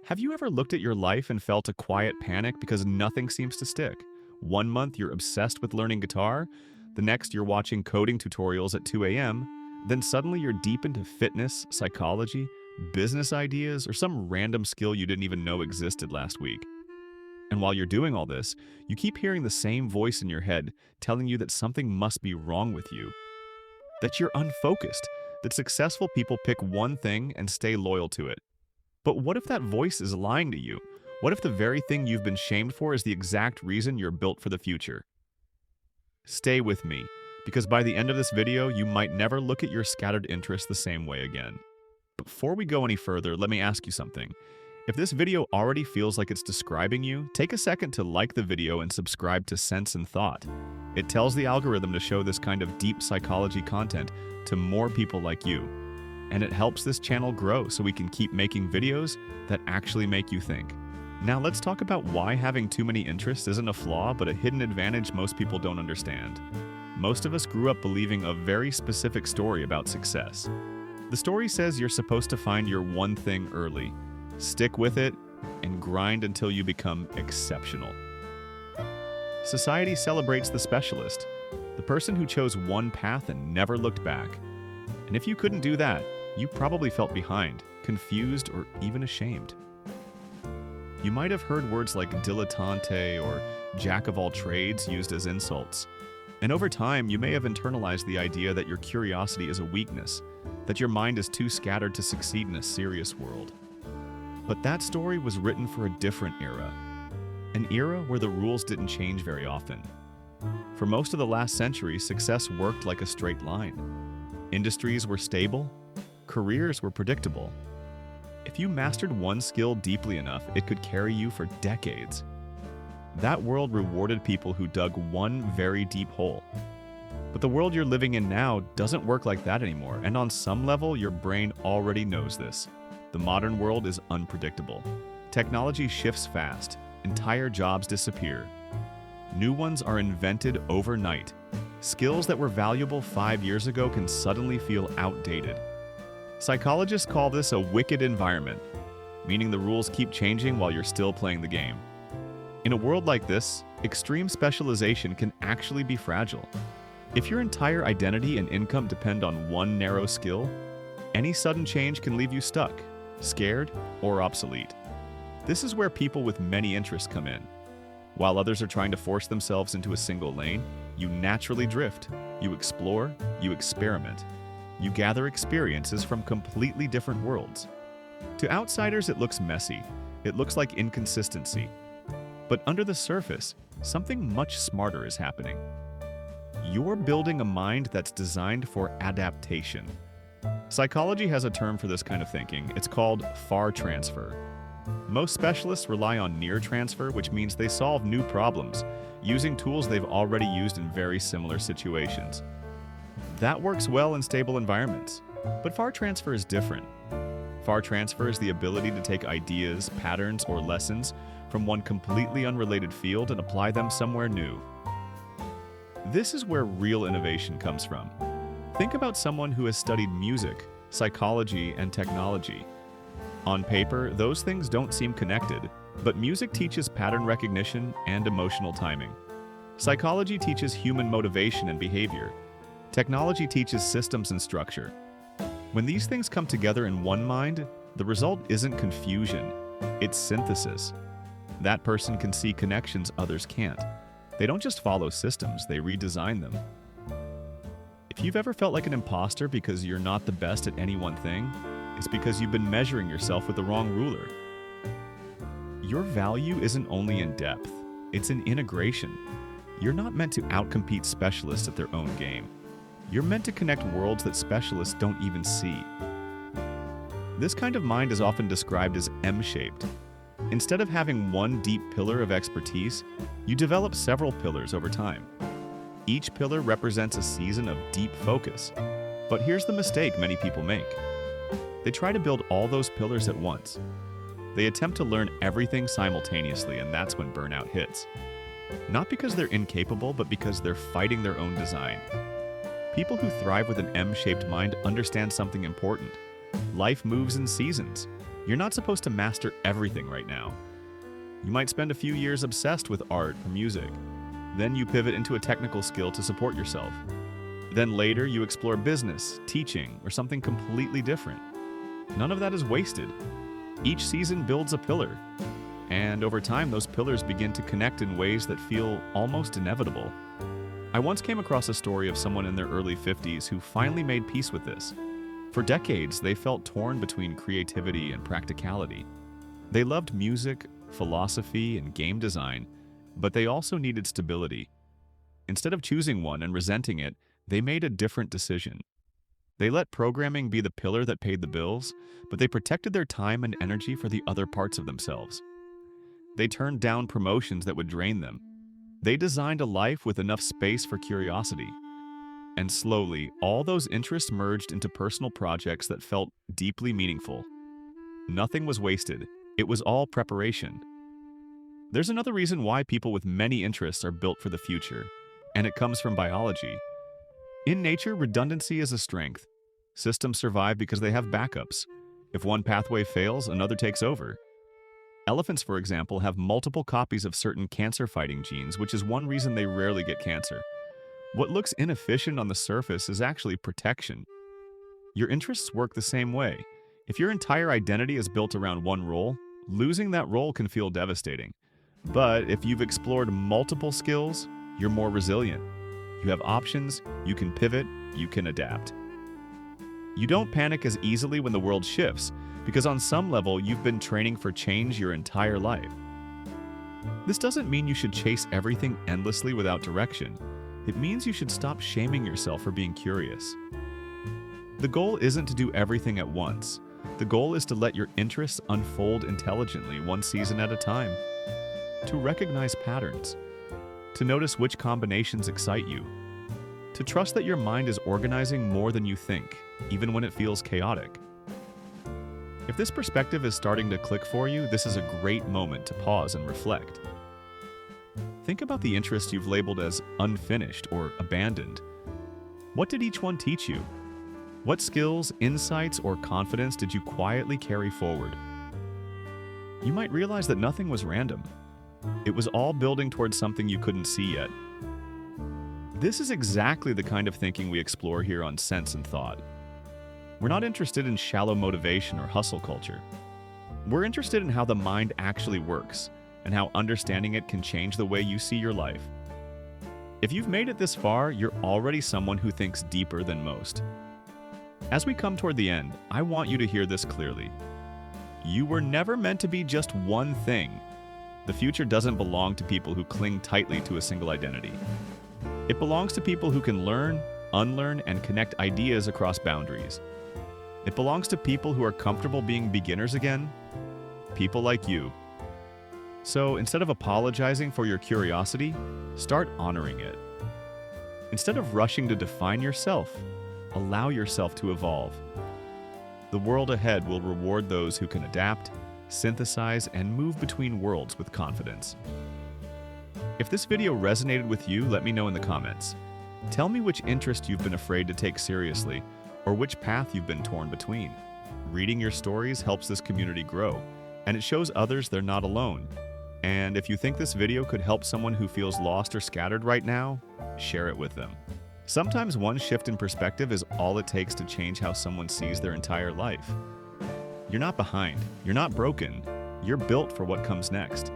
Have you ever looked at your life and felt a quiet panic because nothing seems to stick? One month you're obsessed with learning guitar, the next you're watching coding tutorials at 2 a.m., then suddenly you're deep into fitness, psychology, business ideas, or some random skill you didn't even know existed last week. And while you're doing all this, you keep hearing the same voice in your head telling you that something must be wrong with you, that you're unfocused, that successful people pick one thing and stay loyal to it. But what if that voice is lying to you? What if the very thing you've been shamed for is the exact reason you're built for the future? Stay with me, because by the end of this video, you might never look at your scattered interests the same way again. Before we go any further, let me ask you something. If this video already feels like it's describing you, take a second to like the video and subscribe to Sense and Thought. It tells the algorithm to show this kind of deep psychology content to more people like you. And it helps this channel grow so we can keep making videos that actually make you think. Now let's talk about why having too many interests isn't a flaw but a hidden advantage most people don't understand. Most of us grew up believing a very specific story about success. The story says you're supposed to find your one thing early, stick with it, and grind until you become exceptional. Society celebrates the specialist, the person who chose one path and never looked back. And if you couldn't do that, you probably felt behind, confused, or even ashamed. You might have heard words like dilettante or jack of all trades used as insults. And over time, you may have internalized the idea that your curiosity is a weakness, that your mind is too scattered to succeed in a serious world. But that story was written for a different era, an era where the rules didn't change very often. For most of the last century, success worked like a straight line. Industries were stable, careers were predictable. If you mastered one skill deeply enough, it could carry you for decades. That world rewarded people who dug one very deep hole. But the world you're living in now doesn't work like that anymore, and on some level, your brain already knows this. The modern world is unpredictable. Technology shifts fast. Entire jobs disappear. New ones are invented overnight. Skills that were valuable 5 years ago can suddenly feel outdated. Psychologists call this a wicked environment, meaning the rules keep changing while you're still playing the game. In a world like this, extreme specialization can actually be fragile. If your entire identity and income depend on one narrow skill, any sudden change can leave you stuck, scared, or obsolete. This is where people with many interests come in. While others are trying to force themselves into a single lane, you naturally drift. You explore, you experiment. You gather experiences from completely different worlds. To outsiders, it looks messy. It looks like inconsistency. But under the surface, something much smarter is happening. You're building a mind that's designed for adaptation. Psychology has a term for this kind of thinking. It's called far transfer. Most specialists rely on near transfer, which means they solve new problems using tools they've already used in very similar situations. That works well in stable environments, but far transfer is different. Far transfer is the ability to take ideas, patterns, or lessons from one completely unrelated field and apply them somewhere new. This is where real innovation comes from. Think about someone who has studied music, psychology, and technology. On paper, those things don't seem connected, but music teaches pattern recognition and emotional timing. Psychology teaches human motivation and behavior. Technology teaches systems and structure. When these things come together in one mind, the result isn't confusion, it's synthesis. That person can see connections others can't. They don't just follow systems, they redesign them. If you've ever felt like an imposter because you're not the best at any one thing, it's because you've been measuring yourself with the wrong ruler. Your value isn't only in depth, it's in integration. You're not meant to outcompete specialists at their own game. You're meant to connect worlds that specialists don't even see. This kind of mind is often described as M-shaped. Instead of having one deep pillar of expertise, you develop several pillars over time. Each pillar represents a season of deep focus. But here's the mistake many people make. They try to build all those pillars at once. They attempt to learn everything simultaneously, and that's when burnout hits. Not because they're incapable, but because they're fighting their own design. People who thrive with an M-shaped mind understand something important. Life moves in seasons. You're not supposed to master everything right now. You might spend a few years obsessed with art or music. Then you pivot into a technical skill to support yourself. Then later you explore business, teaching, or something completely different. None of that is wasted. Each season builds a pillar. And over time, those pillars begin to connect in ways that feel almost inevitable. I once came across a story of someone in their early 50s who finally made peace with this. For decades, they felt torn between creativity and practicality. They loved music, philosophy, and game design, but they also needed stability. Instead of choosing one and resenting it, they made a different decision. They let programming be the pillar that paid the bills, but they protected their time and energy for the other parts of themselves. They turned down promotions that would drain them. They designed a life with enough space for curiosity. And slowly, all those interests merged into personal projects that felt deeply meaningful. Nothing was wasted. It was all preparation. There's another reason why people with many interests are built for the future, and it comes from biology. In nature, redundancy is a strength. Systems survive because they have backups. If one pathway fails, another takes over. Elephants, for example, have multiple copies of certain cancer-fighting genes, which is one reason they rarely get cancer. What looks inefficient on the surface is actually protection. Your interests work the same way. If your entire identity is built around one role, losing that role can feel devastating. But if you've explored multiple skills, you're more resilient. You have options, you can pivot, you can adapt. You don't panic as easily when the world shifts, because on some level you've been training for change your entire life. This doesn't mean you should chase everything endlessly without direction. It means you should stop shaming yourself for being curious. The goal isn't to do everything at once. The goal is to let your interests unfold intelligently, one season at a time. To recognize patterns. To notice which combinations excite you. To trust that your mind is organizing more than you think, even when it feels chaotic. If this perspective is starting to click for you, this is a great moment to pause and reflect. Think about the interests you've labeled as unfinished or abandoned. What did each one teach you? What skills, insights, or confidence did you quietly carry forward? You might realize that nothing was random. It was all building towards something you couldn't see yet. This is exactly the kind of thinking we explore here on Sense and Thought. We're not interested in shallow motivation or hustle culture. We're interested in how the mind actually works and how understanding it can change the way you see your life. If you've made it this far, you're already someone who thinks deeper than most. As we come toward the end, I want you to hear this clearly. You were never meant to be just one thing. The future doesn't belong to people who cling tightly to a single identity. It belongs to people who can learn, unlearn, and connect ideas across boundaries. It belongs to people who are comfortable being beginners again, people like you. So instead of apologizing for your curiosity, start honoring it. Instead of rushing to define yourself, allow yourself to evolve. The world ahead will reward those who can adapt, synthesize, and move between worlds with confidence. If this video resonated with you, let me know in the comments. Tell me which interest you've been afraid to take seriously, or which path you've been torn between. Reading your stories helps this community grow, and it shows others they're not alone. And if you think this video could help someone who feels lost or scattered right now, share it with them. Sometimes one shift in perspective is all it takes to change how someone sees their entire life. You're not behind, you're not broken, you're built for what comes next.